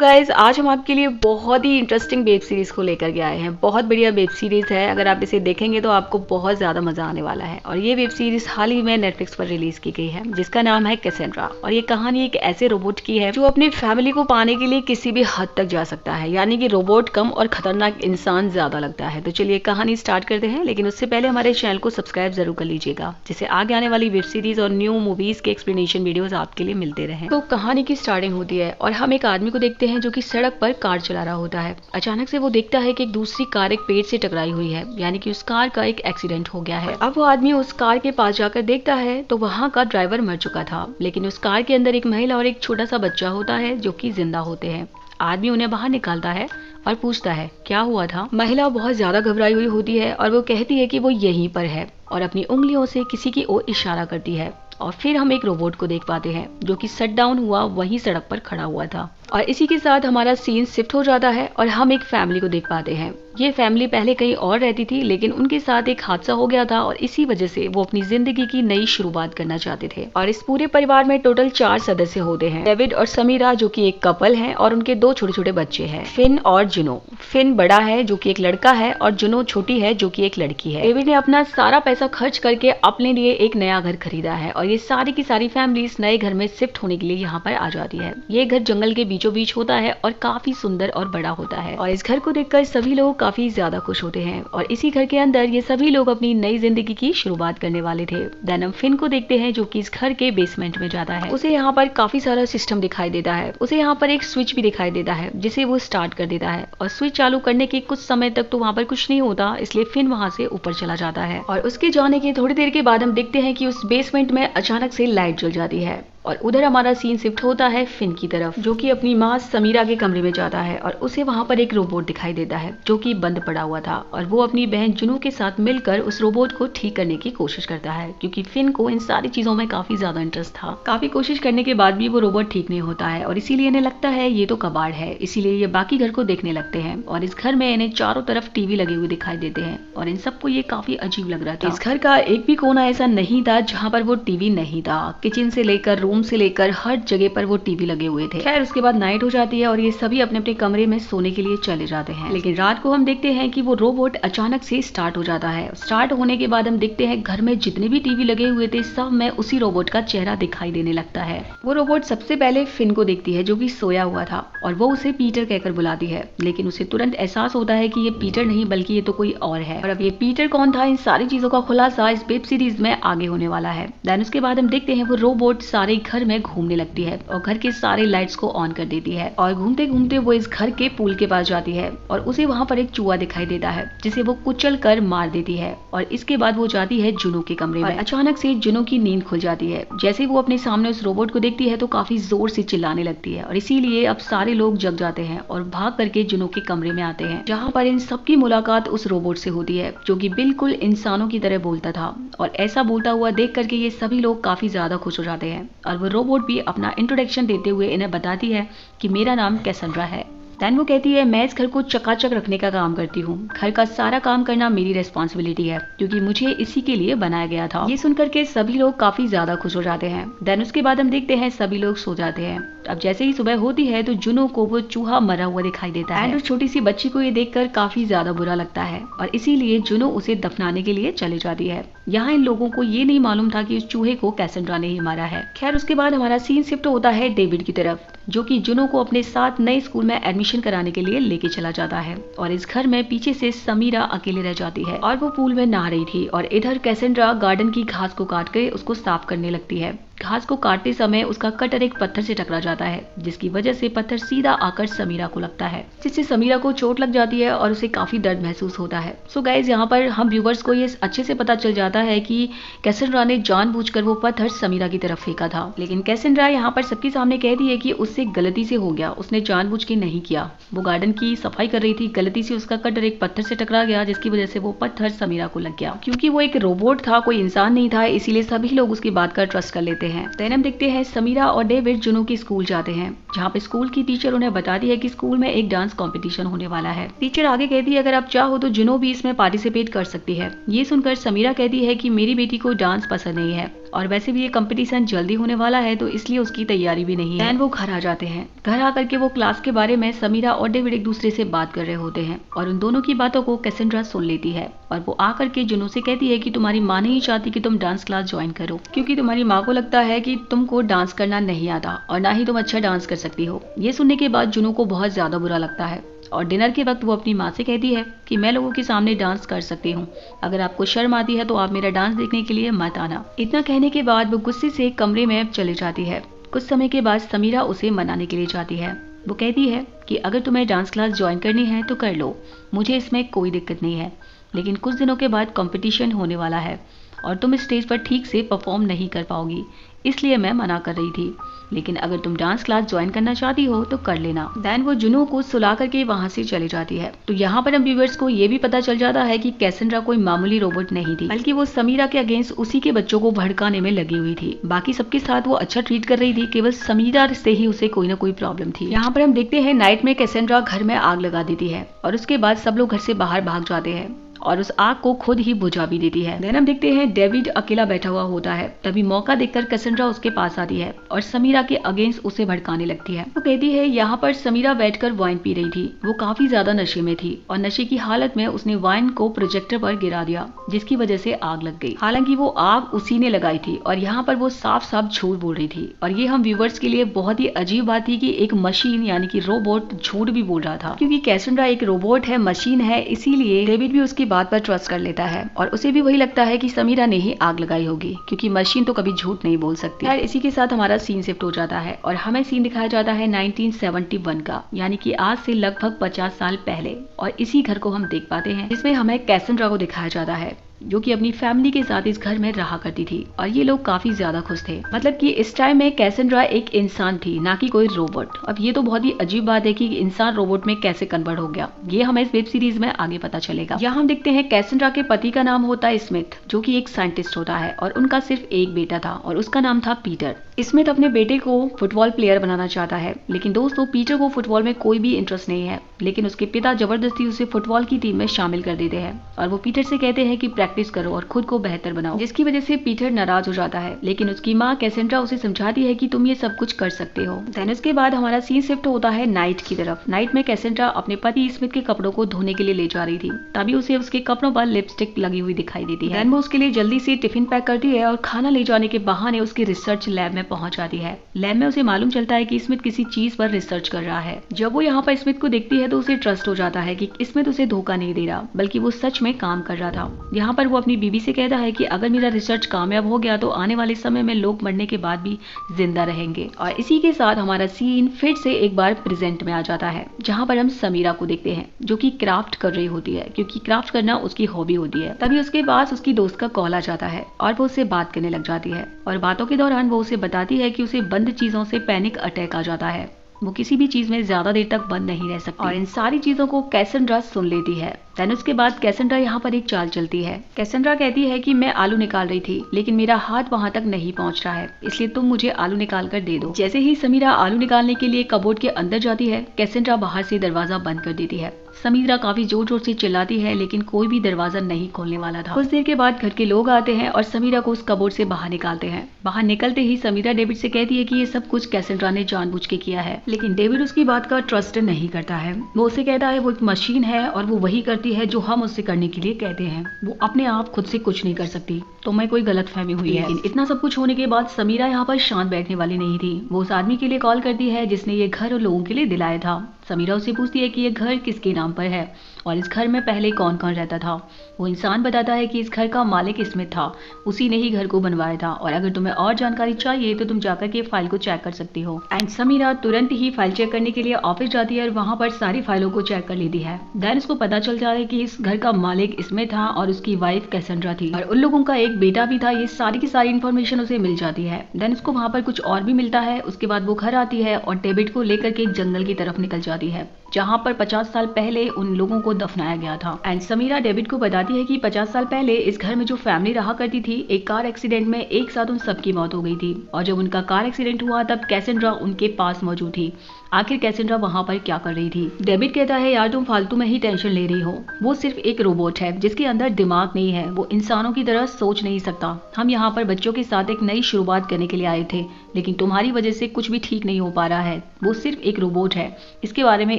Guys आज हम आपके लिए बहुत ही इंटरेस्टिंग वेब सीरीज को लेकर के आए हैं। बहुत बढ़िया वेब सीरीज है। अगर आप इसे देखेंगे तो आपको बहुत ज्यादा मजा आने वाला है। और ये वेब सीरीज हाल ही में नेटफ्लिक्स पर रिलीज की गई है जिसका नाम है कैसेंड्रा। और ये कहानी एक ऐसे रोबोट की है जो अपनी फैमिली को पाने के लिए किसी भी हद तक जा सकता है। यानी कि रोबोट कम और खतरनाक इंसान ज्यादा लगता है। तो चलिए कहानी स्टार्ट करते हैं, लेकिन उससे पहले हमारे चैनल को सब्सक्राइब जरूर कर लीजिएगा जिससे आगे आने वाली वेब सीरीज और न्यू मूवीज के एक्सप्लेनेशन वीडियोस आपके लिए मिलते रहे। तो कहानी की स्टार्टिंग होती है और हम एक आदमी को देखते हैं जो कि सड़क पर कार चला रहा होता है। अचानक से वो देखता है कि एक दूसरी कार एक पेड़ से टकराई हुई है, यानी कि उस कार का एक एक्सीडेंट हो गया है। अब वो आदमी उस कार के पास जाकर देखता है तो वहाँ का ड्राइवर मर चुका था, लेकिन उस कार के अंदर एक महिला और एक छोटा सा बच्चा होता है जो कि जिंदा होते हैं। आदमी उन्हें बाहर निकालता है और पूछता है क्या हुआ था। महिला बहुत ज्यादा घबराई हुई होती है और वो कहती है कि वो यहीं पर है और अपनी उंगलियों से किसी की ओर इशारा करती है। और फिर हम एक रोबोट को देख पाते हैं जो कि शट डाउन हुआ वहीं सड़क पर खड़ा हुआ था। और इसी के साथ हमारा सीन शिफ्ट हो जाता है और हम एक फैमिली को देख पाते हैं। ये फैमिली पहले कहीं और रहती थी, लेकिन उनके साथ एक हादसा हो गया था और इसी वजह से वो अपनी जिंदगी की नई शुरुआत करना चाहते थे। और इस पूरे परिवार में टोटल 4 सदस्य होते हैं, डेविड और समीरा जो कि एक कपल है और उनके 2 छोटे छोटे बच्चे हैं, फिन और जुनो। फिन बड़ा है जो कि एक लड़का है और जुनो छोटी है जो कि एक लड़की है। डेविड ने अपना सारा पैसा खर्च करके अपने लिए एक नया घर खरीदा है और ये सारी की सारी फैमिली इस नए घर में शिफ्ट होने के लिए यहाँ पर आ जाती है। ये घर जंगल के बीचों बीच होता है और काफी सुंदर और बड़ा होता है। और इस घर को देखकर सभी लोग काफी ज्यादा खुश होते हैं और इसी घर के अंदर ये सभी लोग अपनी नई जिंदगी की शुरुआत करने वाले थे। देन हम फिन को देखते हैं जो कि इस घर के बेसमेंट में जाता है। उसे यहाँ पर काफी सारा सिस्टम दिखाई देता है। उसे यहाँ पर एक स्विच भी दिखाई देता है जिसे वो स्टार्ट कर देता है और स्विच चालू करने के कुछ समय तक तो वहाँ पर कुछ नहीं होता, इसलिए फिन वहाँ से ऊपर चला जाता है। और उसके जाने के थोड़ी देर के बाद हम देखते हैं कि उस बेसमेंट में अचानक से लाइट जल जाती है और उधर हमारा सीन शिफ्ट होता है फिन की तरफ जो कि अपनी माँ समीरा के कमरे में जाता है और उसे वहाँ पर एक रोबोट दिखाई देता है जो कि बंद पड़ा हुआ था। और वो अपनी बहन जुनू के साथ मिलकर उस रोबोट को ठीक करने की कोशिश करता है, क्योंकि फिन को इन सारी चीजों में काफी ज्यादा इंटरेस्ट था। काफी कोशिश करने के बाद भी वो रोबोट ठीक नहीं होता है और इसीलिए इन्हें लगता है ये तो कबाड़ है, इसीलिए ये बाकी घर को देखने लगते हैं। और इस घर में इन्हें चारों तरफ टीवी लगे हुए दिखाई देते हैं और इन सबको ये काफी अजीब लग रहा था। इस घर का एक भी कोना ऐसा नहीं था जहाँ पर वो टीवी नहीं था। किचन से लेकर रूम से लेकर हर जगह पर वो टीवी लगे हुए थे। खैर उसके बाद नाइट हो जाती है और ये सभी अपने अपने कमरे में सोने के लिए चले जाते हैं। लेकिन रात को हम देखते हैं कि वो रोबोट अचानक से स्टार्ट हो जाता है। स्टार्ट होने के बाद हम देखते हैं घर में जितने भी टीवी लगे हुए थे सब में उसी रोबोट का चेहरा दिखाई देने लगता है। वो रोबोट सबसे पहले फिन को देखती है जो कि सोया हुआ था और वो उसे पीटर कहकर बुलाती है, लेकिन उसे तुरंत एहसास होता है कि ये पीटर नहीं बल्कि ये तो कोई और है। और अब ये पीटर कौन था, इन सारी चीजों का खुलासा इस वेब सीरीज में आगे होने वाला है। देन उसके बाद हम देखते हैं वो रोबोट सारे घर में घूमने लगती है और घर के सारे लाइट्स को ऑन कर देती है और घूमते घूमते वो इस घर के पूल के पास जाती है और उसे वहाँ पर एक चूहा दिखाई देता है जिसे वो कुचल कर मार देती है। और इसके बाद वो जाती है जुनो के कमरे में। अचानक से जुनो की नींद खुल जाती है। जैसे वो अपने सामने उस रोबोट को देखती है तो काफी जोर से चिल्लाने लगती है और इसीलिए अब सारे लोग जग जाते हैं और भाग करके जुनो के कमरे में आते हैं, जहाँ पर इन सबकी मुलाकात उस रोबोट से होती है जो कि बिल्कुल इंसानों की तरह बोलता था। और ऐसा बोलता हुआ देख करके ये सभी लोग काफी ज्यादा खुश हो जाते हैं और वो रोबोट भी अपना इंट्रोडक्शन देते हुए इन्हें बताती है कि मेरा नाम कैसेंड्रा है। देन वो कहती है मैं इस घर को चकाचक रखने का काम करती हूँ। घर का सारा काम करना मेरी रिस्पॉन्सिबिलिटी है क्योंकि मुझे इसी के लिए बनाया गया था। ये सुनकर के सभी लोग काफी ज्यादा खुश हो जाते हैं। देन उसके बाद हम देखते हैं सभी लोग सो जाते हैं। अब जैसे ही सुबह होती है तो जुनो को वो चूहा मरा हुआ दिखाई देता है। उस छोटी सी बच्ची को ये देखकर काफी ज्यादा बुरा लगता है और इसीलिए जुनो उसे दफनाने के लिए चली जाती है। यहाँ इन लोगों को ये नहीं मालूम था कि उस चूहे को कैसेंड्रा ने ही मारा है। खैर उसके बाद हमारा सीन शिफ्ट होता है डेविड की तरफ जो कि जुनो को अपने साथ नए स्कूल में एडमिशन कराने के लिए लेके चला जाता है। और इस घर में पीछे से समीरा अकेले रह जाती है और वो पूल में नहा रही थी और इधर कैसेंड्रा गार्डन की घास को काट कर उसको साफ करने लगती है। घास को काटते समय उसका कटर एक पत्थर से टकरा जाता है जिसकी वजह से पत्थर सीधा आकर समीरा को लगता है, जिससे समीरा को चोट लग जाती है और उसे काफी दर्द महसूस होता है। सो गाइज यहाँ पर हम व्यूवर्स को ये अच्छे से पता चल जाता है कि कैसेंड्रा ने जानबूझकर वो पत्थर समीरा की तरफ फेंका था। लेकिन कैसेंड्रा यहाँ पर सबके सामने कहती है कि उससे गलती से हो गया, उसने जानबूझ के नहीं किया। वो गार्डन की सफाई कर रही थी, गलती से उसका कटर एक पत्थर से टकरा गया जिसकी वजह से वो पत्थर समीरा को लग गया। क्योंकि वो एक रोबोट था, कोई इंसान नहीं था, इसीलिए सभी लोग उसकी बात का ट्रस्ट कर लेते हैं। हैं। देन हम देखते हैं समीरा और डेविड जुनू की स्कूल जाते हैं, जहाँ पे स्कूल की टीचर उन्हें बताती है कि स्कूल में एक डांस कंपटीशन होने वाला है। टीचर आगे कहती है अगर आप चाहो तो जुनू भी इसमें पार्टिसिपेट कर सकती है। ये सुनकर समीरा कहती है कि मेरी बेटी को डांस पसंद नहीं है और वैसे भी ये कंपटीशन जल्दी होने वाला है तो इसलिए उसकी तैयारी भी नहीं है। देन वो घर आ जाते हैं। घर आकर के वो क्लास के बारे में समीरा और डेविड एक दूसरे से बात कर रहे होते हैं और उन दोनों की बातों को कैसेंड्रा सुन लेती है और वो आकर के जुनू से कहती है कि तुम्हारी माँ नहीं चाहती कि तुम डांस क्लास ज्वाइन करो, क्योंकि तुम्हारी माँ को लगता है कि तुमको डांस करना नहीं आता और ना ही तुम अच्छा डांस कर सकती हो। ये सुनने के बाद जुनू को बहुत ज्यादा बुरा लगता है और डिनर के वक्त वो अपनी माँ से कहती है कि मैं लोगों के सामने डांस कर सकती हूँ, अगर आपको शर्म आती है तो आप मेरा डांस देखने के लिए मत आना। इतना कहने के बाद वो गुस्से से कमरे में चली जाती है। कुछ समय के बाद समीरा उसे मनाने के लिए जाती है। वो कहती है कि अगर तुम्हें डांस क्लास ज्वाइन करनी है तो कर लो, मुझे इसमें कोई दिक्कत नहीं है, लेकिन कुछ दिनों के बाद कंपटीशन होने वाला है और तुम स्टेज पर ठीक से परफॉर्म नहीं कर पाओगी, इसलिए मैं मना कर रही थी, लेकिन अगर तुम डांस क्लास ज्वाइन करना चाहती हो तो कर लेना। देन वो जुनू को सुला करके वहां से चली जाती है। तो यहाँ पर हम व्यूअर्स को ये भी पता चल जाता है कि कैसेंड्रा कोई मामूली रोबोट नहीं थी, बल्कि वो समीरा के अगेंस्ट उसी के बच्चों को भड़काने में लगी हुई थी। बाकी सबके साथ वो अच्छा ट्रीट कर रही थी, केवल समीरा से ही उसे कोई ना कोई प्रॉब्लम थी। यहाँ पर हम देखते हैं नाइट में कैसेंड्रा घर में आग लगा देती है और उसके बाद सब लोग घर से बाहर भाग जाते हैं और उस आग को खुद ही बुझा भी देती है। देन हम देखते हैं डेविड अकेला बैठा हुआ होता है। तभी मौका देखकर कैसेंड्रा उसके पास आती है और समीरा के अगेंस्ट उसे भड़काने लगती है। वो कहती है यहाँ पर समीरा बैठकर वाइन पी रही थी, वो काफी ज्यादा नशे में थी और नशे की हालत में उसने वाइन को प्रोजेक्टर पर गिरा दिया, जिसकी वजह से आग लग गई। हालांकि वो आग उसी ने लगाई थी और यहाँ पर वो साफ साफ झूठ बोल रही थी और ये हम व्यूवर्स के लिए बहुत ही अजीब बात थी कि एक मशीन यानी कि रोबोट झूठ भी बोल रहा था, क्योंकि कैसेंड्रा एक रोबोट है, मशीन है, इसीलिए डेविड भी उसकी बात पर ट्रस्ट कर लेता है और उसे भी वही लगता है कि समीरा ने ही आग लगाई होगी, क्योंकि मशीन तो कभी झूठ नहीं बोल सकती। यार इसी के साथ हमारा सीन शिफ्ट हो जाता है और हमें सीन दिखाया जाता है 1971 का, यानी कि आज से लगभग 50 साल पहले, और इसी घर को हम देख पाते हैं जिसमें हमें कैसेंड्रा को दिखाया जाता है जो कि अपनी फैमिली के साथ इस घर में रहा करती थी और ये लोग काफी ज्यादा खुश थे। मतलब कि इस टाइम में कैसेंड्रा एक इंसान थी, ना कि कोई रोबोट। अब ये तो बहुत ही अजीब बात है कि इंसान रोबोट में कैसे कन्वर्ट हो गया, ये हमें इस वेब सीरीज में आगे पता चलेगा। यहाँ हम देखते हैं कैसेंड्रा के पति का नाम होता है स्मिथ, जो कि एक साइंटिस्ट होता है और उनका सिर्फ एक बेटा था और उसका नाम था पीटर। स्मिथ अपने बेटे को फुटबॉल प्लेयर बनाना चाहता है, लेकिन दोस्तों पीटर को फुटबॉल में कोई भी इंटरेस्ट नहीं है, लेकिन उसके पिता जबरदस्ती उसे फुटबॉल की टीम में शामिल कर देते हैं और वो पीटर से कहते हैं कि प्रैक्टिस करो और खुद को बेहतर बनाओ, जिसकी वजह से पीटर नाराज हो जाता है। लेकिन उसकी माँ कैसेंड्रा उसे समझाती है कि तुम ये सब कुछ कर सकते हो। देन उसके बाद हमारा सीन शिफ्ट होता है नाइट की तरफ। नाइट में कैसेंड्रा अपने पति स्मिथ के कपड़ों को धोने के लिए ले जा रही थी, तभी उसे उसके कपड़ों पर लिपस्टिक लगी हुई दिखाई देती है। देन वो उसके लिए जल्दी से टिफिन पैक करती है और खाना ले जाने के बहाने उसकी रिसर्च लैब में पहुंच जाती है। लैब में उसे मालूम चलता है कि स्मिथ किसी चीज पर रिसर्च कर रहा है। जब वो यहाँ पर स्मिथ को देखती है तो उसे ट्रस्ट हो जाता है कि स्मिथ उसे धोखा नहीं दे रहा, बल्कि वो सच में काम कर रहा था। यहाँ पर वो अपनी बीबी से कहता है कि अगर मेरा रिसर्च कामयाब हो गया तो आने वाले समय में लोग मरने के बाद भी जिंदा रहेंगे। और इसी के साथ हमारा सीन फिर से एक बार प्रेजेंट में आ जाता है, जहाँ पर हम समीरा को देखते हैं जो कि क्राफ्ट कर रही होती है, क्योंकि क्राफ्ट करना उसकी हॉबी होती है। तभी उसके पास उसकी दोस्त का कॉल आ जाता है और वो उससे बात करने लग जाती है और बातों के दौरान वो उसे बताती है कि उसे बंद चीजों से पैनिक अटैक आ जाता है, वो किसी भी चीज में ज्यादा देर तक बंद नहीं रह सकती और इन सारी चीजों को कैसेंड्रा सुन लेती है। देन उसके बाद कैसेंड्रा यहाँ पर एक चाल चलती है। कैसेंड्रा कहती है कि मैं आलू निकाल रही थी, लेकिन मेरा हाथ वहां तक नहीं पहुंच रहा है, इसलिए तुम मुझे आलू निकाल कर दे दो। जैसे ही समीरा आलू निकालने के लिए कबोर्ड के अंदर जाती है, कैसेंड्रा बाहर से दरवाजा बंद कर देती है। समीरा काफी जोर जोर से चिल्लाती है, लेकिन कोई भी दरवाजा नहीं खोलने वाला था। कुछ देर के बाद घर के लोग आते हैं और समीरा को उस कबोर्ड से बाहर निकालते हैं। बाहर निकलते ही समीरा डेविड से कहती है कि ये सब कुछ कैसेंड्रा ने जानबूझ के किया है, लेकिन डेविड उसकी बात का ट्रस्ट नहीं करता है। वो उसे कहता है वो एक मशीन है और वो वही करती है जो हम उससे करने के लिए कहते हैं, वो अपने आप खुद से कुछ नहीं कर सकती, तो मैं कोई गलतफहमी हुई है। लेकिन इतना सब कुछ होने के बाद समीरा यहाँ पर शांत बैठने वाली नहीं थी। वो उस आदमी के लिए कॉल करती है जिसने ये घर लोगों के लिए दिलाया था। समीरा उससे पूछती है कि ये घर किसके नाम पर है और इस घर में पहले कौन कौन रहता था। वो इंसान बताता है कि इस घर का मालिक स्मिथ था, उसी ने ही घर को बनवाया था और अगर तुम्हें और जानकारी चाहिए तो तुम जाकर के फाइल को चेक कर सकती हो। एंड समीरा तुरंत ही फाइल चेक करने के लिए ऑफिस जाती है और वहाँ पर सारी फाइलों को चेक कर लेती है। देन उसको पता चल जाता है कि इस घर का मालिक स्मिथ था और उसकी वाइफ कैसेंड्रा थी और उन लोगों का एक बेटा भी था। ये सारी की सारी इन्फॉर्मेशन उसे मिल जाती है। देन उसको वहाँ पर कुछ और भी मिलता है। उसके बाद वो घर आती है और डेविड को लेकर के जंगल की तरफ निकल जाती है जहां पर 50 साल पहले उन लोगों को दफनाया गया था। एंड समीरा डेविड को बताती है कि 50 साल पहले इस घर में जो फैमिली रहा करती थी, एक कार एक्सीडेंट में एक साथ उन सबकी मौत हो गई थी और जब उनका कार एक्सीडेंट हुआ तब कैसेंड्रा उनके पास मौजूद थी। आखिर कैसेंड्रा वहां पर क्या कर रही थी? डेविड कहता है, यार तुम फालतू में ही टेंशन ले रही हो, वो सिर्फ एक रोबोट है जिसके अंदर दिमाग नहीं है, वो इंसानों की तरह सोच नहीं सकता। हम यहाँ पर बच्चों के साथ एक नई शुरुआत करने के लिए आए थे, लेकिन तुम्हारी वजह से कुछ भी ठीक नहीं हो पा रहा है। वो सिर्फ एक रोबोट है, इसके बारे में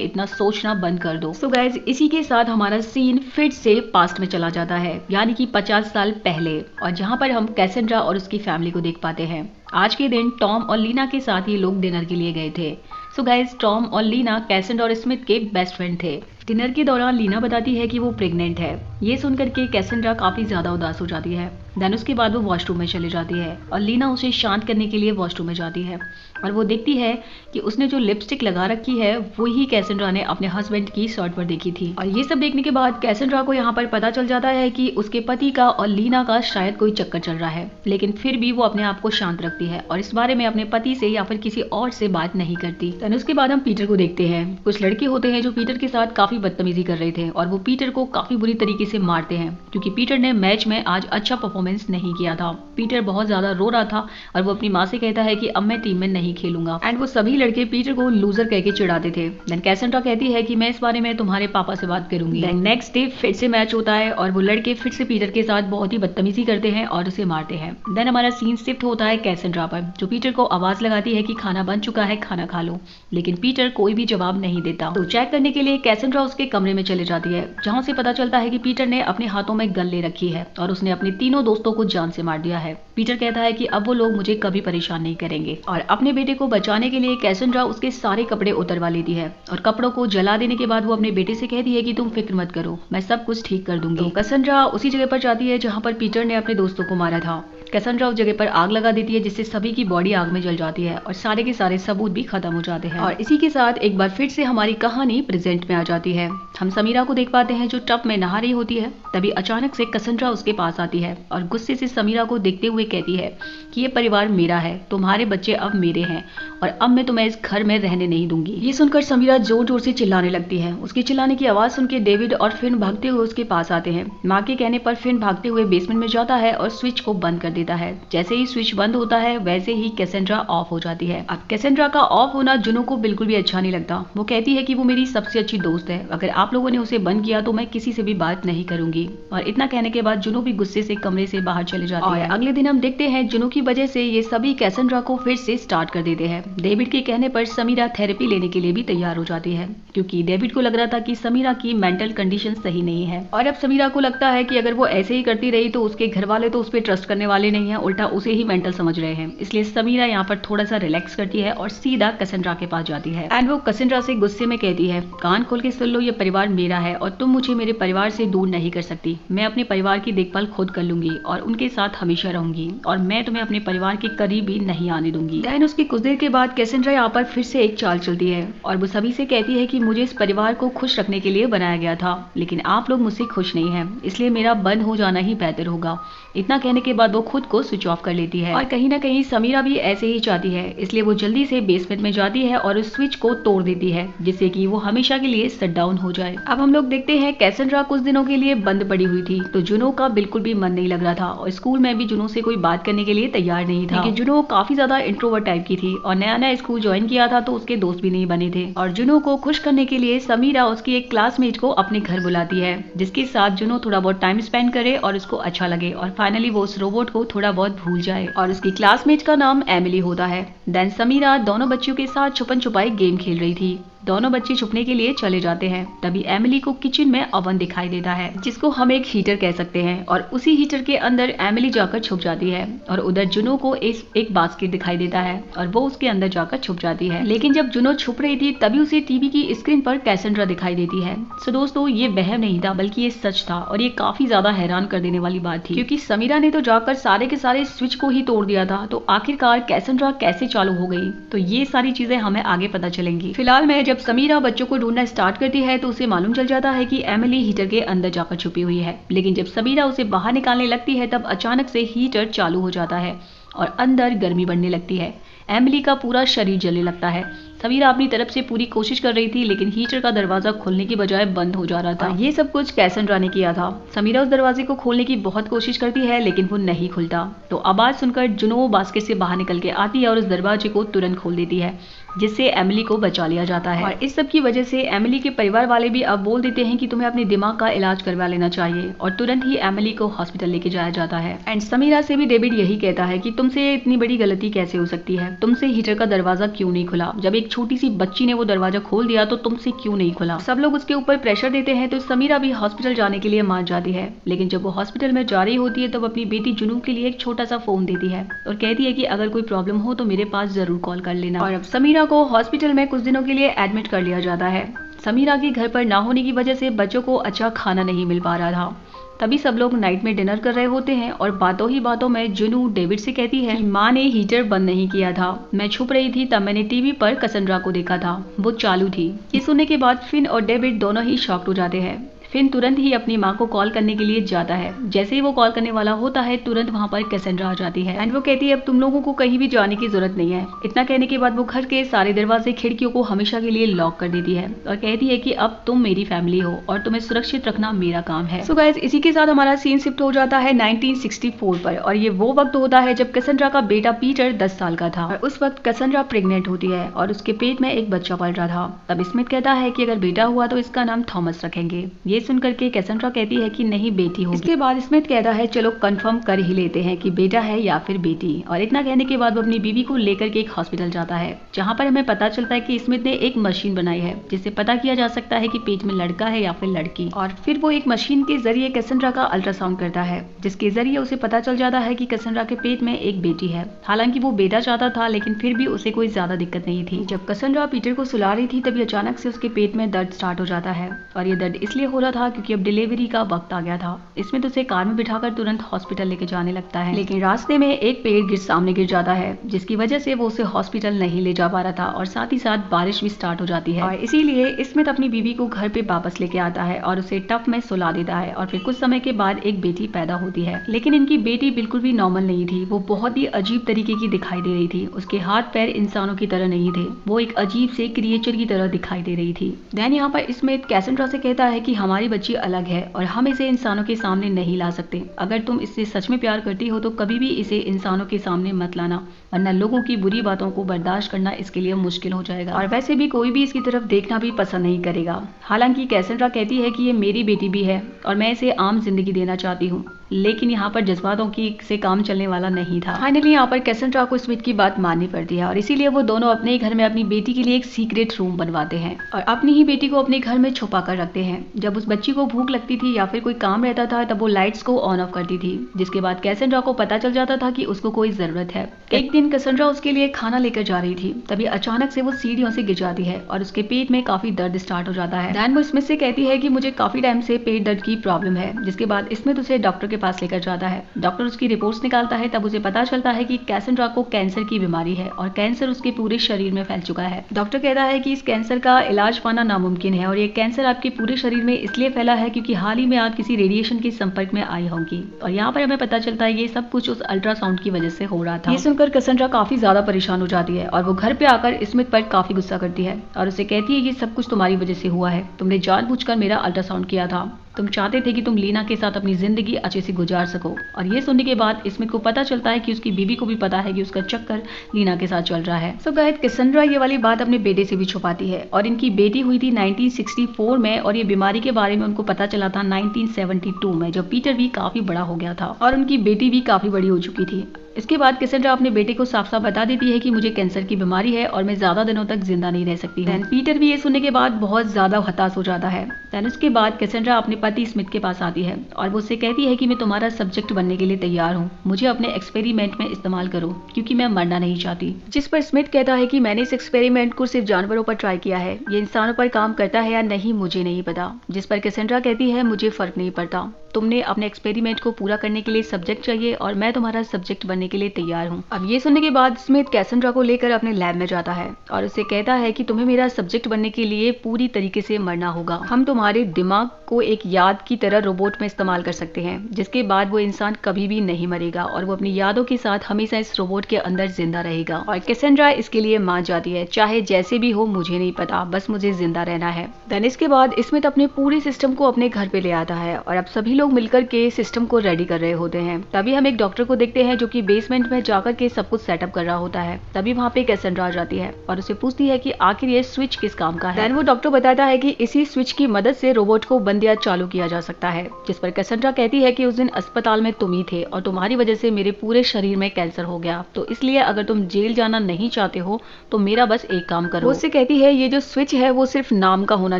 इतना सोचना बंद कर दो। सो गाइज, इसी के साथ हमारा सीन फिर से पास्ट में चला जाता है, यानी कि 50 साल पहले, और जहाँ पर हम कैसेंड्रा और उसकी फैमिली को देख पाते हैं। आज के दिन टॉम और लीना के साथ ये लोग डिनर के लिए गए थे। सो गाइज, टॉम और लीना कैसेंड्रा और स्मिथ के बेस्ट फ्रेंड थे। डिनर के दौरान लीना बताती है कि वो प्रेग्नेंट है। ये सुनकर के कैसेंड्रा काफी ज्यादा उदास हो जाती है। देन उसके बाद वो वॉशरूम में चली जाती है और लीना उसे शांत करने के लिए वॉशरूम में जाती है और वो देखती है कि उसने जो लिपस्टिक लगा रखी है वही कैसेंड्रा ने अपने हस्बैंड की शर्ट पर देखी थी। और ये सब देखने के बाद कैसेंड्रा को यहाँ पर पता चल जाता है कि उसके पति का और लीना का शायद कोई चक्कर चल रहा है, लेकिन फिर भी वो अपने आप को शांत रखती है और इस बारे में अपने पति से या फिर किसी और से बात नहीं करती। देन उसके बाद हम पीटर को देखते हैं। कुछ लड़के होते हैं जो पीटर के साथ काफी बदतमीजी कर रहे थे और वो पीटर को काफी बुरी तरीके से मारते हैं क्योंकि पीटर ने मैच में आज अच्छा परफॉर्मेंस नहीं किया था। पीटर बहुत ज्यादा रो रहा था और वो अपनी माँ से कहता है कि अब मैं टीम में नहीं खेलूंगा। एंड वो सभी लड़के पीटर को लूजर कह के चिढ़ाते थे। देन कैसेंड्रा कहती है कि मैं इस बारे में तुम्हारे पापा से बात करूंगी। देन नेक्स्ट डे फिर से मैच होता है और वो लड़के फिर से पीटर के साथ बहुत ही बदतमीजी करते हैं और उसे मारते हैं। देन हमारा सीन शिफ्ट होता है कैसेंड्रा पर, जो पीटर को आवाज लगाती है कि खाना बन चुका है, खाना खा लो, लेकिन पीटर कोई भी जवाब नहीं देता। तो चेक करने के लिए कैसेंड्रा उसके कमरे में चले जाती है, जहाँ से पता चलता है कि पीटर ने अपने हाथों में गन ले रखी है और उसने अपने तीनों दोस्तों को जान से मार दिया है। पीटर कहता है कि अब वो लोग मुझे कभी परेशान नहीं करेंगे और अपने बेटे को बचाने के लिए कैसेंड्रा उसके सारे कपड़े उतरवा लेती है और कपड़ों को जला देने के बाद वो अपने बेटे से कहती है कि तुम फिक्र मत करो, मैं सब कुछ ठीक कर दूंगी। तो कैसेंड्रा उसी जगह पर जाती है जहाँ पर पीटर ने अपने दोस्तों को मारा था। कैसेंड्रा उस जगह पर आग लगा देती है जिससे सभी की बॉडी आग में जल जाती है और सारे के सारे सबूत भी खत्म हो जाते हैं। और इसी के साथ एक बार फिर से हमारी कहानी प्रेजेंट में आ जाती है। हम समीरा को देख पाते हैं जो टब में नहा रही होती है। तभी अचानक से कैसेंड्रा उसके पास आती है और गुस्से से समीरा को देखते हुए कहती है कि ये परिवार मेरा है, तुम्हारे बच्चे अब मेरे हैं और अब मैं तुम्हें इस घर में रहने नहीं दूंगी। ये सुनकर समीरा जोर जोर से चिल्लाने लगती है। उसके चिल्लाने की आवाज सुन के डेविड और फिन भागते हुए उसके पास आते हैं। माँ के कहने पर फिन भागते हुए बेसमेंट में जाता है और स्विच को बंद कर देता है। जैसे ही स्विच बंद होता है वैसे ही कैसेंड्रा ऑफ हो जाती है। अब कैसेंड्रा का ऑफ होना जुनू को बिल्कुल भी अच्छा नहीं लगता। वो कहती है कि वो मेरी सबसे अच्छी दोस्त है, अगर आप लोगों ने उसे बंद किया तो मैं किसी से भी बात नहीं करूंगी। और इतना कहने के बाद जुनू भी गुस्से से कमरे से बाहर चले जाती है। अगले दिन हम देखते हैं जुनू की वजह से ये सभी कैसेंड्रा को फिर से स्टार्ट कर देते हैं। डेविड के कहने पर समीरा थेरेपी लेने के लिए भी तैयार हो जाती है क्योंकि डेविड को लग रहा था कि समीरा की मेंटल कंडीशन सही नहीं है और अब समीरा को लगता है कि अगर वो ऐसे ही करती रही तो उसके घर वाले तो उस पर ट्रस्ट करने वाले नहीं है, उल्टा उसे ही मेंटल समझ रहे हैं। इसलिए समीरा यहाँ पर थोड़ा सा रिलैक्स करती है और सीधा कैसेंड्रा के पास जाती है। एंड वो कैसेंड्रा से गुस्से में कहती है, कान खोल के सुन लो, ये परिवार मेरा है और तुम मुझे मेरे परिवार से दूर नहीं कर सकती। मैं अपने परिवार की देखभाल खुद कर लूंगी और उनके साथ हमेशा रहूंगी और मैं तुम्हें अपने परिवार के करीब भी नहीं आने दूंगी। देन उसकी कुछ देर के बाद कैसेंड्रा यहाँ पर फिर से एक चाल चलती है और वो सभी से कहती है कि मुझे इस परिवार को खुश रखने के लिए बनाया गया था, लेकिन आप लोग मुझसे खुश नहीं हैं, इसलिए मेरा बंद हो जाना ही बेहतर होगा। इतना कहने के बाद वो खुद को स्विच ऑफ कर लेती है और कहीं ना कहीं समीरा भी ऐसे ही चाहती है, इसलिए वो जल्दी से बेसमेंट में जाती है और उस स्विच को तोड़ देती है जिससे कि वो हमेशा के लिए शट डाउन हो जाए। अब हम लोग देखते हैं कैसेंड्रा कुछ दिनों के लिए बंद पड़ी हुई थी, तो जुनो का बिल्कुल भी मन नहीं लग रहा था और स्कूल में भी जुनो से कोई बात करने के लिए तैयार नहीं था। लेकिन जुनो काफी ज्यादा इंट्रोवर्ट टाइप की थी और नया नया स्कूल ज्वाइन किया था तो उसके दोस्त भी नहीं बने थे। और जुनो को खुश करने के लिए समीरा उसकी एक क्लासमेट को अपने घर बुलाती है जिसके साथ जुनो थोड़ा बहुत टाइम स्पेंड करे और उसको अच्छा लगे और फाइनली वो उस रोबोट को थोड़ा बहुत भूल जाए। और उसकी क्लासमेट का नाम एमिली होता है। देन समीरा दोनों बच्चियों के साथ छुपन छुपाई गेम खेल रही थी। दोनों बच्चे छुपने के लिए चले जाते हैं। तभी एमिली को किचन में ओवन दिखाई देता है जिसको हम एक हीटर कह सकते हैं और उसी हीटर के अंदर एमिली जाकर छुप जाती है और उधर जुनो को एक बास्केट दिखाई देता है और वो उसके अंदर जाकर छुप जाती है। लेकिन जब जुनो छुप रही थी तभी उसे टीवी की स्क्रीन पर कैसेंड्रा दिखाई देती है। सो दोस्तों, ये वहम नहीं था बल्कि ये सच था और ये काफी ज्यादा हैरान कर देने वाली बात थी क्योंकि समीरा ने तो जाकर सारे के सारे स्विच को ही तोड़ दिया था, तो आखिरकार कैसेंड्रा कैसे चालू हो गई? तो ये सारी चीजें हमें आगे पता चलेंगी। फिलहाल में जब समीरा बच्चों को ढूंढना स्टार्ट करती है तो उसे मालूम चल जाता है कि एमिली हीटर के अंदर जाकर छुपी हुई है। लेकिन जब समीरा उसे बाहर निकालने लगती है तब अचानक से हीटर चालू हो जाता है और अंदर गर्मी बढ़ने लगती है। एमिली का पूरा शरीर जलने लगता है। समीरा अपनी तरफ से पूरी कोशिश कर रही थी, लेकिन हीटर का दरवाजा खोलने की बजाय बंद हो जा रहा था। ये सब कुछ कैसेंड्रा ने किया था। समीरा उस दरवाजे को खोलने की बहुत कोशिश करती है, लेकिन वो नहीं खुलता। तो आवाज सुनकर जुनो बास्केट से बाहर निकल के आती है और उस दरवाजे को तुरंत खोल देती है, जिससे एमिली को बचा लिया जाता है। और इस सब की वजह से एमिली के परिवार वाले भी अब बोल देते हैं कि तुम्हें अपने दिमाग का इलाज करवा लेना चाहिए, और तुरंत ही एमिली को हॉस्पिटल लेके जाया जाता है। एंड समीरा से भी डेविड यही कहता है कि तुमसे इतनी बड़ी गलती कैसे हो सकती है, तुमसे हीटर का दरवाजा क्यों नहीं खुला, जब एक छोटी सी बच्ची ने वो दरवाजा खोल दिया तो तुमसे क्यों नहीं खुला। सब लोग उसके ऊपर प्रेशर देते हैं, तो समीरा भी हॉस्पिटल जाने के लिए मान जाती है। लेकिन जब वो हॉस्पिटल में जा रही होती है तब अपनी बेटी जुनू के लिए एक छोटा सा फोन देती है और कहती है कि अगर कोई प्रॉब्लम हो तो मेरे पास जरूर कॉल कर लेना। और अब समीरा को हॉस्पिटल में कुछ दिनों के लिए एडमिट कर लिया जाता है। समीरा के घर पर ना होने की वजह से बच्चों को अच्छा खाना नहीं मिल पा रहा था। तभी सब लोग नाइट में डिनर कर रहे होते हैं और बातों ही बातों में जुनू डेविड से कहती है कि माँ ने हीटर बंद नहीं किया था, मैं छुप रही थी, तब मैंने टीवी पर कैसेंड्रा को देखा था, वो चालू थी। ये सुनने के बाद फिन और डेविड दोनों ही शॉक्ड हो जाते हैं। फिन तुरंत ही अपनी माँ को कॉल करने के लिए जाता है। जैसे ही वो कॉल करने वाला होता है तुरंत वहाँ पर कैसेंड्रा आ जाती है एंड वो कहती है अब तुम लोगों को कहीं भी जाने की जरूरत नहीं है। इतना कहने के बाद वो घर के सारे दरवाजे खिड़कियों को हमेशा के लिए लॉक कर देती है और कहती है कि अब तुम मेरी फैमिली हो और तुम्हें सुरक्षित रखना मेरा काम है। सो गाइस, इसी के साथ हमारा सीन शिफ्ट हो जाता है 1964 पर, और ये वो वक्त होता है जब कैसेंड्रा का बेटा पीटर 10 साल का था। और उस वक्त कैसेंड्रा प्रेग्नेंट होती है और उसके पेट में एक बच्चा पल रहा था। तब स्मिथ कहता है कि अगर बेटा हुआ तो इसका नाम थॉमस रखेंगे। ये सुनकर के कैसेंड्रा कहती है कि नहीं, बेटी होगी। इसके बाद स्मिथ कहता है चलो कंफर्म कर ही लेते हैं कि बेटा है या फिर बेटी। और इतना कहने के बाद वो अपनी बीवी को लेकर के एक हॉस्पिटल जाता है, जहाँ पर हमें पता चलता है कि स्मिथ ने एक मशीन बनाई है जिससे पता किया जा सकता है कि पेट में लड़का है या फिर लड़की। और फिर वो एक मशीन के जरिए कैसेंड्रा का अल्ट्रासाउंड करता है, जिसके जरिए उसे पता चल जाता है कि कैसेंड्रा के पेट में एक बेटी है। हालांकि वो बेटा चाहता था, लेकिन फिर भी उसे कोई ज्यादा दिक्कत नहीं थी। जब कैसेंड्रा पीटर को सुला रही थी तभी अचानक से उसके पेट में दर्द स्टार्ट हो जाता है, और ये दर्द इसलिए हो रहा था क्योंकि अब डिलीवरी का वक्त आ गया था। इसमें तो उसे कार में बिठाकर तुरंत हॉस्पिटल लेके जाने लगता है, लेकिन रास्ते में एक पेड़ सामने गिर जाता है, जिसकी वजह से वो उसे हॉस्पिटल नहीं ले जा पा रहा था, और साथ ही साथ बारिश भी स्टार्ट हो जाती है। और इसीलिए स्मिथ अपनी बीवी को घर पे वापस लेके आता है और उसे टब में सुला देता है। और फिर कुछ समय के बाद एक बेटी पैदा होती है, लेकिन इनकी बेटी बिल्कुल भी नॉर्मल नहीं थी। वो बहुत ही अजीब तरीके की दिखाई दे रही थी। उसके हाथ पैर इंसानों की तरह नहीं थे, वो एक अजीब से क्रिएचर की तरह दिखाई दे रही थी। देन यहाँ पर स्मिथ कैसेंड्रा से कहता है कि हमारी बच्ची अलग है और हम इसे इंसानों के सामने नहीं ला सकते। अगर तुम इससे सच में प्यार करती हो तो कभी भी इसे इंसानों के सामने मत लाना, वरना लोगों की बुरी बातों को बर्दाश्त करना इसके लिए मुश्किल हो जाएगा, और वैसे भी कोई भी इसकी तरफ देखना भी पसंद नहीं करेगा। हालांकि कैसेंड्रा कहती है कि ये मेरी बेटी भी है और मैं इसे आम जिंदगी देना चाहती हूँ, लेकिन यहाँ पर जज्बातों की से काम चलने वाला नहीं था। फाइनली यहाँ पर कैसेंड्रा को स्मिथ की बात माननी पड़ती है, और इसीलिए वो दोनों अपने ही घर में अपनी बेटी के लिए एक सीक्रेट रूम बनवाते हैं और अपनी ही बेटी को अपने घर में छुपा कर रखते हैं। जब उस बच्ची को भूख लगती थी या फिर कोई काम रहता था तब वो लाइट्स को ऑन ऑफ करती थी, जिसके बाद कैसेंड्रा को पता चल जाता था कि उसको कोई जरूरत है। एक दिन कैसेंड्रा उसके लिए खाना लेकर जा रही थी, तभी अचानक से वो सीढ़ियों से गिर जाती है और उसके पेट में काफी दर्द स्टार्ट हो जाता है। दैन वो स्मिथ से कहती है कि मुझे काफी टाइम से पेट दर्द की प्रॉब्लम है, जिसके बाद स्मिथ उसे डॉक्टर के पास लेकर जाता है। डॉक्टर उसकी रिपोर्ट्स निकालता है, तब उसे पता चलता है कि कैसेंड्रा को कैंसर की बीमारी है और कैंसर उसके पूरे शरीर में फैल चुका है। डॉक्टर कहता है कि इस कैंसर का इलाज पाना नामुमकिन है, और ये कैंसर आपके पूरे शरीर में इसलिए फैला है क्योंकि हाल ही में आप किसी रेडिएशन के संपर्क में आई होंगी। और यहाँ पर हमें पता चलता है ये सब कुछ उस अल्ट्रासाउंड की वजह से हो रहा था। ये सुनकर कैसेंड्रा काफी ज्यादा परेशान हो जाती है और वो घर पे आकर स्मिथ पर काफी गुस्सा करती है और उसे कहती है ये सब कुछ तुम्हारी वजह से हुआ है, तुमने जानबूझकर मेरा अल्ट्रासाउंड किया था, तुम चाहते थे कि तुम लीना के साथ अपनी जिंदगी अच्छे से गुजार सको। और ये सुनने के बाद स्मिथ को पता चलता है कि उसकी बीवी को भी पता है कि उसका चक्कर लीना के साथ चल रहा है। सो गाइस, कैसेंड्रा ये वाली बात अपने बेटे से भी छुपाती है, और इनकी बेटी हुई थी 1964 में, और ये बीमारी के बारे में उनको पता चला था 1972 में, जब पीटर भी काफी बड़ा हो गया था और उनकी बेटी भी काफी बड़ी हो चुकी थी। इसके बाद कैसेंड्रा अपने बेटे को साफ साफ बता देती है कि मुझे कैंसर की बीमारी है और मैं ज्यादा दिनों तक जिंदा नहीं रह सकती हूँ। पीटर भी ये सुनने के बाद बहुत ज्यादा हताश हो जाता है। उसके बाद कैसेंड्रा अपने पति स्मिथ के पास आती है और वो उससे कहती है कि मैं तुम्हारा सब्जेक्ट बनने के लिए तैयार हूँ, मुझे अपने एक्सपेरिमेंट में इस्तेमाल करो क्योंकि मैं मरना नहीं चाहती। जिस पर स्मिथ कहता है कि मैंने इस एक्सपेरिमेंट को सिर्फ जानवरों पर ट्राई किया है, ये इंसानों पर काम करता है या नहीं मुझे नहीं पता। जिस पर कैसेंड्रा कहती है मुझे फर्क नहीं पड़ता, तुमने अपने एक्सपेरिमेंट को पूरा करने के लिए सब्जेक्ट चाहिए और मैं तुम्हारा सब्जेक्ट बनने करने के लिए तैयार हूँ। अब ये सुनने के बाद स्मिथ कैसेंड्रा को लेकर अपने लैब में जाता है और उसे कहता है कि तुम्हें मेरा सब्जेक्ट बनने के लिए पूरी तरीके से मरना होगा। हम तुम्हारे दिमाग को एक याद की तरह रोबोट में इस्तेमाल कर सकते हैं, जिसके बाद वो इंसान कभी भी नहीं मरेगा और वो अपनी यादों के साथ हमेशा इस रोबोट के अंदर जिंदा रहेगा। और कैसेंड्रा इसके लिए मान जाती है, चाहे जैसे भी हो मुझे नहीं पता, बस मुझे जिंदा रहना है। देन इसके बाद स्मिथ अपने पूरे सिस्टम को अपने घर पे ले आता है और अब सभी लोग मिलकर के सिस्टम को रेडी कर रहे होते हैं। तभी हम एक डॉक्टर को देखते हैं जो कि बेसमेंट में जाकर के सब कुछ सेटअप कर रहा होता है। तभी वहाँ पे कैसेंड्रा आ जाती है और उसे पूछती है कि आखिर ये स्विच किस काम का है। देन वो डॉक्टर बताता है कि इसी स्विच की मदद से रोबोट को बंद या चालू किया जा सकता है। जिस पर कैसेंड्रा कहती है कि उस दिन अस्पताल में तुम ही थे और तुम्हारी वजह से मेरे पूरे शरीर में कैंसर हो गया, तो इसलिए अगर तुम जेल जाना नहीं चाहते हो तो मेरा बस एक काम करो। वो उससे कहती है ये जो स्विच है वो सिर्फ नाम का होना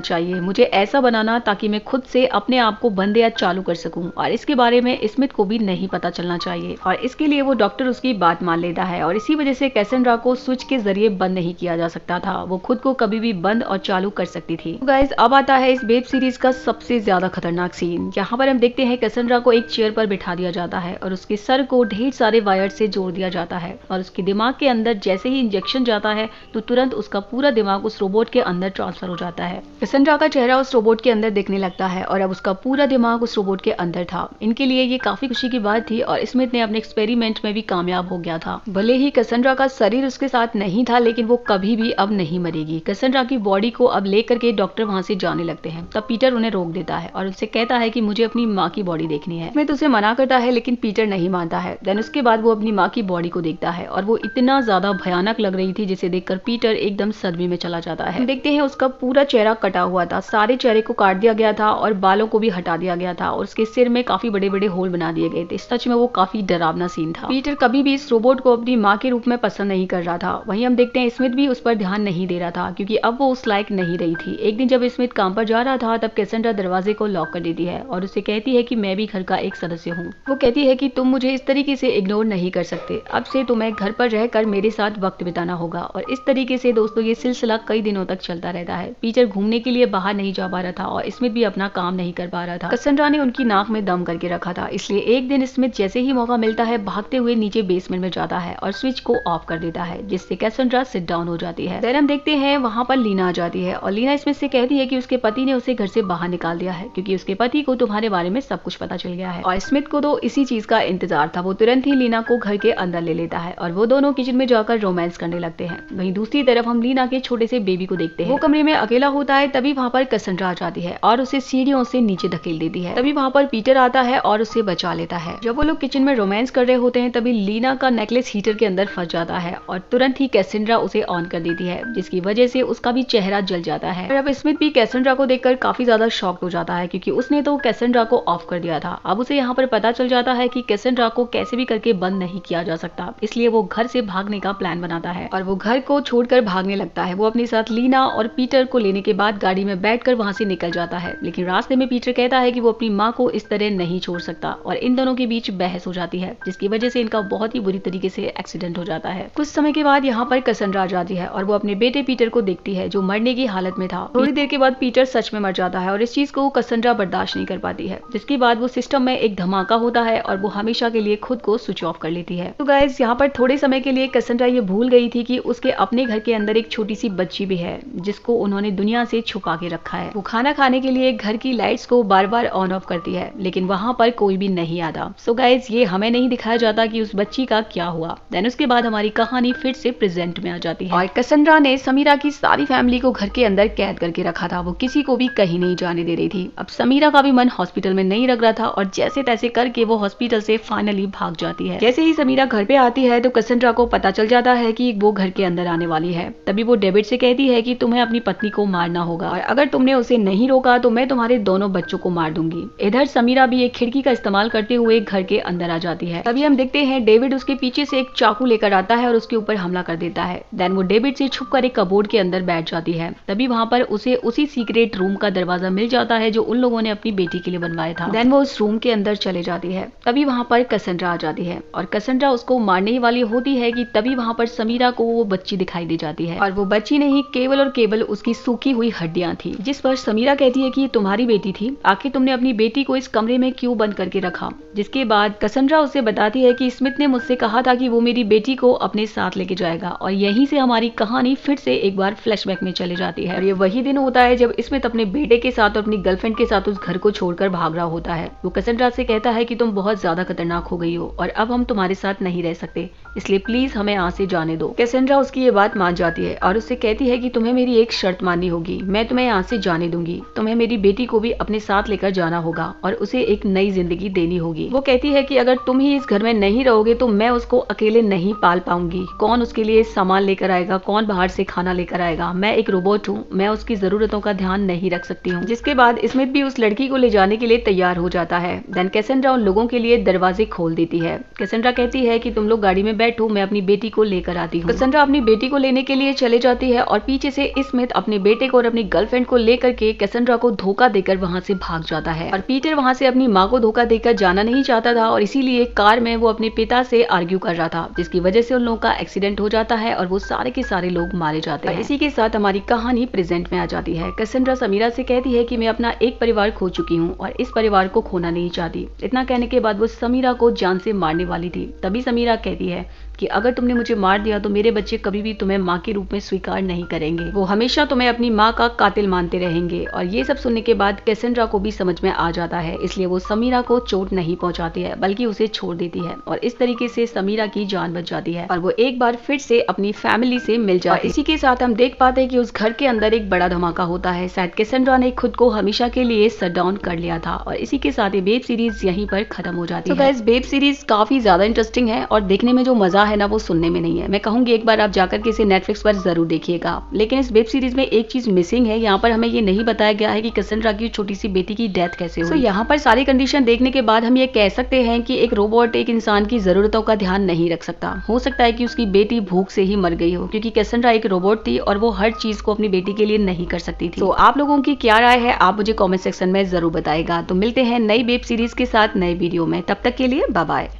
चाहिए, मुझे ऐसा बनाना ताकि मैं खुद से अपने आप को बंद या चालू कर सकूं और इसके बारे में स्मिथ को भी नहीं पता चलना चाहिए। और इसके लिए वो डॉक्टर उसकी बात मान लेता है और इसी वजह से कैसेंड्रा को स्विच के जरिए बंद नहीं किया जा सकता था, वो खुद को कभी भी बंद और चालू कर सकती थी। तो गाइस अब आता है इस वेब सीरीज का सबसे ज्यादा खतरनाक सीन। यहाँ पर हम देखते हैं कैसेंड्रा को एक चेयर पर बिठा दिया जाता है और उसके सर को ढेर सारे वायर से जोड़ दिया जाता है और उसके दिमाग के अंदर जैसे ही इंजेक्शन जाता है तो तुरंत उसका पूरा दिमाग उस रोबोट के अंदर ट्रांसफर हो जाता है। कैसेंड्रा का चेहरा उस रोबोट के अंदर दिखने लगता है और अब उसका पूरा दिमाग उस रोबोट के अंदर था। इनके लिए ये काफी खुशी की बात थी और स्मिथ ने अपने एक्सपेरिमेंट में भी कामयाब हो गया था। भले ही कैसेंड्रा का शरीर उसके साथ नहीं था, लेकिन वो कभी भी अब नहीं मरेगी। कैसेंड्रा की बॉडी को अब लेकर के डॉक्टर वहां से जाने लगते हैं। तब पीटर उन्हें रोक देता है और उससे कहता है कि मुझे अपनी माँ की बॉडी देखनी है। स्मिथ उसे मना करता है लेकिन पीटर नहीं मानता है। देन उसके बाद वो अपनी माँ की बॉडी को देखता है और वो इतना ज्यादा भयानक लग रही थी जिसे देखकर पीटर एकदम सदमे में चला जाता है। देखते हैं उसका पूरा चेहरा कटा हुआ था, सारे चेहरे को काट दिया गया था और बालों को भी हटा दिया गया था और उसके सिर में काफी बड़े बड़े होल बना दिए गए थे। सच में वो काफी डरावना सीन था। पीटर कभी भी इस रोबोट को अपनी माँ के रूप में पसंद नहीं कर रहा था। वहीं हम देखते हैं स्मिथ भी उस पर ध्यान नहीं दे रहा था क्योंकि अब वो उस लायक नहीं रही थी। एक दिन जब स्मिथ काम पर जा रहा था तब कैसेंड्रा दरवाजे को लॉक कर देती है और उसे कहती है कि मैं भी घर का एक सदस्य हूँ। वो कहती है कि तुम मुझे इस तरीके से इग्नोर नहीं कर सकते, अब से तुम्हें घर पर रहकर मेरे साथ वक्त बिताना होगा। और इस तरीके से दोस्तों ये सिलसिला कई दिनों तक चलता रहता है। पीटर घूमने के लिए बाहर नहीं जा पा रहा था और स्मिथ भी अपना काम नहीं कर पा रहा था। कैसेंड्रा ने उनकी नाक में दम करके रखा था, इसलिए एक दिन स्मिथ जैसे ही मौका मिलता है भागते हुए नीचे बेसमेंट में जाता है और स्विच को ऑफ कर देता है, जिससे कैसेंड्रा सिट डाउन हो जाती है। देन हम देखते हैं वहां पर लीना आ जाती है और लीना स्मिथ से कहती है कि उसके पति ने उसे घर से बाहर निकाल दिया है क्योंकि उसके पति को तुम्हारे बारे में सब कुछ पता चल गया है। और स्मिथ को तो इसी चीज का इंतजार था। वो तुरंत ही लीना को घर के अंदर ले लेता है और वो दोनों किचन में जाकर रोमांस करने लगते हैं। वहीं दूसरी तरफ हम लीना के छोटे से बेबी को देखते हैं। वो कमरे में अकेला होता है, तभी वहां पर कैसेंड्रा आ जाती है और उसे सीढ़ियों से नीचे धकेल देती है। तभी वहां पर पीटर आता है और उसे बचा लेता है। जब वो लोग किचन में रोमांस कर रहे होते हैं तभी लीना का नेकलेस हीटर के अंदर फंस जाता है और तुरंत ही कैसेंड्रा उसे ऑन कर देती है, जिसकी वजह से उसका भी चेहरा जल जाता है। और अब स्मिथ भी कैसेंड्रा को देखकर काफी ज्यादा शॉक्ड हो जाता है क्योंकि उसने तो कैसेंड्रा को ऑफ कर दिया था। अब उसे यहाँ पर पता चल जाता है कि कैसेंड्रा को कैसे भी करके बंद नहीं किया जा सकता, इसलिए वो घर से भागने का प्लान बनाता है और वो घर को छोड़कर भागने लगता है। वो अपने साथ लीना और पीटर को लेने के बाद गाड़ी में बैठकर वहां से निकल जाता है, लेकिन रास्ते में पीटर कहता है कि वो अपनी माँ को इस तरह नहीं छोड़ सकता और इन दोनों के बीच बहस हो जाती है, जिसकी वजह से इनका बहुत ही बुरी तरीके से एक्सीडेंट हो जाता है। कुछ समय के बाद यहाँ पर कैसेंड्रा आ जाती है और वो अपने बेटे पीटर को देखती है जो मरने की हालत में था। थोड़ी देर के बाद पीटर सच में मर जाता है और इस चीज को कैसेंड्रा बर्दाश्त नहीं कर पाती है, जिसके बाद वो सिस्टम में एक धमाका होता है और वो हमेशा के लिए खुद को स्विच ऑफ कर लेती है। तो गाइस यहाँ पर थोड़े समय के लिए कैसेंड्रा ये भूल गई थी कि उसके अपने घर के अंदर एक छोटी सी बच्ची भी है जिसको उन्होंने दुनिया से छुपा के रखा है। वो खाना खाने के लिए घर की लाइट्स को बार बार ऑन ऑफ करती है, लेकिन वहां पर कोई भी नहीं आता। सो गाइस ये हमें नहीं दिखाया जाता कि उस बच्ची का क्या हुआ। देन उसके बाद हमारी कहानी फिर से प्रेजेंट में आ जाती है और कैसेंड्रा ने समीरा की सारी फैमिली को घर के अंदर कैद करके रखा था। वो किसी को भी कहीं नहीं जाने दे रही थी। अब समीरा का भी मन हॉस्पिटल में नहीं लग रहा था और जैसे तैसे करके वो हॉस्पिटल से फाइनली भाग जाती है। जैसे ही समीरा घर पे आती है तो कैसेंड्रा को पता चल जाता है कि वो घर के अंदर आने वाली है। तभी वो डेविड से कहती है कि तुम्हें अपनी पत्नी को मारना होगा और अगर तुमने उसे नहीं रोका तो मैं तुम्हारे दोनों बच्चों को मार दूंगी। इधर समीरा भी एक खिड़की का इस्तेमाल करते हुए घर के अंदर आ जाती है। तभी हम देखते हैं डेविड उसके पीछे से एक चाकू लेकर आता है और उसके ऊपर हमला कर देता है। देन वो डेविड से छुपकर एक कबोर्ड के अंदर बैठ जाती है। तभी वहां पर उसे उसी सीक्रेट रूम का दरवाजा मिल जाता है जो उन लोगों ने अपनी बेटी के लिए बनवाया था। देन वो उस रूम के अंदर चले जाती है। तभी वहां पर कैसेंड्रा आ जाती है और कैसेंड्रा उसको मारने ही वाली होती है कि तभी वहां पर समीरा को वो बच्ची दिखाई दे जाती है और वो बच्ची नहीं केवल और केवल उसकी सूखी हुई हड्डियां थी। जिस पर समीरा कहती है कि ये तुम्हारी बेटी थी, आखिर तुमने अपनी बेटी को इस कमरे में क्यों बंद करके रखा। जिसके बाद कैसेंड्रा उसे बताती है कि स्मिथ ने मुझसे कहा था कि वो मेरी बेटी को अपने साथ लेके जाएगा और यहीं से हमारी कहानी फिर से एक बार फ्लैशबैक में चली जाती है। और ये वही दिन होता है जब स्मिथ अपने बेटे के साथ और अपनी गर्लफ्रेंड के साथ उस घर को छोड़कर भाग रहा होता है। वो कैसेंड्रा से कहता है कि तुम बहुत ज्यादा खतरनाक हो गई हो और अब हम तुम्हारे साथ नहीं रह सकते, इसलिए प्लीज हमें यहाँ से जाने दो। कैसेंड्रा उसकी ये बात मान जाती है और उससे कहती है कि तुम्हें मेरी एक शर्त माननी होगी, मैं तुम्हें यहाँ से जाने दूंगी, तुम्हें मेरी बेटी को भी अपने साथ लेकर जाना होगा और उसे एक नई जिंदगी देनी होगी। वो कहती है कि अगर तुम ही इस घर में नहीं रहोगे तो मैं उसको अकेले नहीं पाल पाऊंगी, कौन उसके लिए सामान लेकर आएगा, कौन बाहर से खाना लेकर आएगा, मैं एक रोबोट हूँ, मैं उसकी जरूरतों का ध्यान नहीं रख सकती हूँ। जिसके बाद स्मिथ भी उस लड़की को ले जाने के लिए तैयार हो जाता है। देन कैसेंड्रा उन लोगों के लिए दरवाजे खोल देती है। कैसेंड्रा कहती है कि तुम लोग गाड़ी में बैठो, मैं अपनी बेटी को लेकर आती हूँ। कैसेंड्रा अपनी बेटी को लेने के लिए चले जाती है और पीछे से स्मिथ अपने बेटे को और अपनी गर्लफ्रेंड को लेकर के कैसेंड्रा को धोखा देकर वहां से भाग जाता है। और पीटर वहां से अपनी माँ को धोखा देकर जाना नहीं चाहता था और इसीलिए कार में वो अपने पिता से आर्ग्यू कर रहा था, जिसकी वजह से उन लोगों का एक्सीडेंट हो जाता है और वो सारे के सारे लोग मारे जाते हैं। इसी के साथ हमारी कहानी प्रेजेंट में आ जाती है। कैसेंड्रा समीरा से कहती है कि मैं अपना एक परिवार खो चुकी हूँ और इस परिवार को खोना नहीं चाहती। इतना कहने के बाद वो समीरा को जान से मारने वाली थी। तभी समीरा कहती है कि अगर तुमने मुझे मार दिया तो मेरे बच्चे कभी भी तुम्हें माँ के रूप में स्वीकार नहीं करेंगे, वो हमेशा तुम्हें अपनी माँ का कातिल मानते रहेंगे। और ये सब सुनने के बाद कैसेंड्रा को भी समझ में आ जाता है, इसलिए वो समीरा को चोट नहीं पहुंचाती है बल्कि उसे छोड़ देती है और इस तरीके से समीरा की जान बच जाती है और वो एक बार फिर से अपनी फैमिली से मिल जाती है। इसी के साथ हम देख पाते हैं कि उस घर के अंदर एक बड़ा धमाका होता है। शायद कैसेंड्रा ने खुद को हमेशा के लिए शट डाउन कर लिया था और इसी के साथ ये वेब सीरीज यहीं पर खत्म हो जाती है। तो गाइस वेब सीरीज काफी ज्यादा इंटरेस्टिंग है और देखने में जो मजा है ना वो सुनने में नहीं है। मैं कहूंगी एक बार आप जाकर के इसे नेटफ्लिक्स पर जरूर देखिएगा। लेकिन इस वेब सीरीज में एक चीज मिसिंग है, यहाँ पर हमें ये नहीं बताया गया है कि कैसेंड्रा की छोटी सी बेटी की डेथ कैसे हुई। यहाँ पर सारी कंडीशन देखने के बाद हम ये कह सकते हैं कि एक रोबोट एक इंसान की जरूरतों का ध्यान नहीं रख सकता। हो सकता है कि उसकी बेटी भूख से ही मर गई हो, क्योंकि कैसेंड्रा एक रोबोट थी और वो हर चीज को अपनी बेटी के लिए नहीं कर सकती थी। तो आप लोगों की क्या राय है आप मुझे कॉमेंट सेक्शन में जरूर बताएगा। तो मिलते हैं नई वेब सीरीज के साथ नए वीडियो में, तब तक के लिए बाय बाय।